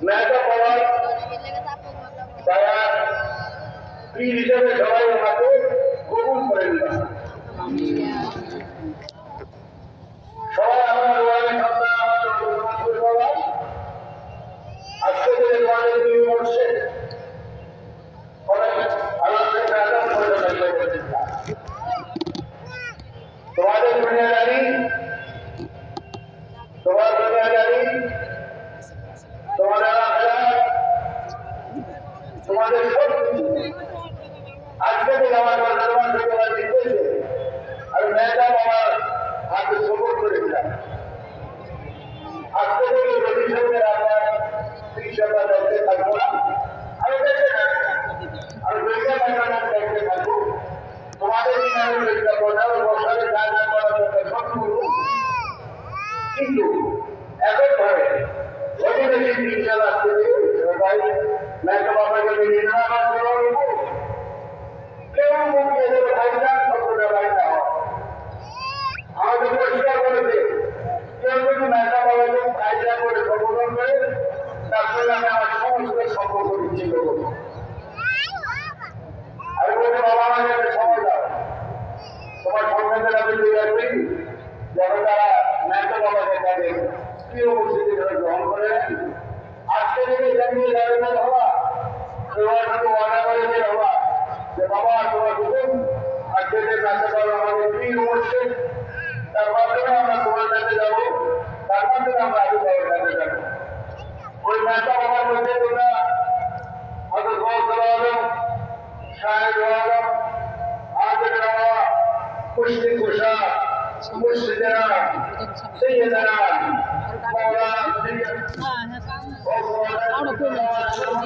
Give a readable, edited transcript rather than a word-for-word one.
মেয়েটা পাওয়ার তারা পীর হিসেবে সবাই ওনাকে কবুল করে দিলাম। সবাই আমার ওয়াইফ সন্তান আমার বাবা আজকে থেকে তোমাদের দুই বর্ষে অনেক আলাদা আলাদা করে তোমাদের দুনিয়াদারি তোমার দুনিয়াদারি তোমার তোমাদের সব আজকে থেকে আমার তোমার ছোটবেলা জিতেছে আর মেয়েটা আমার হাতে সফর করে দিলাম। আজকে থেকে ভবিষ্যতের আমার চিকিৎসা দেখতে থাকবো না, আমি দেখতে থাকবো আর বেঁচে থাকার দেখতে থাকবো। তোমাদের আমি চেষ্টা করবো বসালে কাজ না করার জন্য সব করবো, কিন্তু এখন ধরে অধিবেশী চিকিৎসা আসতে সবাই মেয়েটা বাবাকে নিয়ে না কেউ মুখে ভাইজান শব্দটা বাইনা হয় আমাদের পরিষ্কার করেছে। কেউ যদি মেয়েটা বাবাকে ভাইজান করে সম্বোধন করে তার সঙ্গে আমি আমার সমস্ত সম্পর্ক বিচ্ছিন্ন করবো। আমি বলছি বাবা আমাকে সময় দাও, তোমার সন্তানদের আমি দিয়ে রাখবি যেন তারা মেয়েটা বাবাকে তাদের প্রিয় উপস্থিতি গ্রহণ করে। আজকে থেকে জানিয়ে দাঁড়ানো হওয়া তোমার সাথে ওয়াদা করে দিয়ে হওয়া যে বাবা তোমার হুকুম আজকে যে কাছে পারো আমাদের প্রিয় উপস্থিত, তার মাধ্যমে আমরা তোমার কাছে যাবো, তার মাধ্যমে আমরা আগে বাবার কাছে যাবো। ওই মেয়েটা বাবার মধ্যে তোমরা হয়তো গৌসল আলম, শাহেদ আলম, আজের বাবা, মুশফিক কুশা, মুর্শিদেরা, সৈয়দেরা, মাওলানা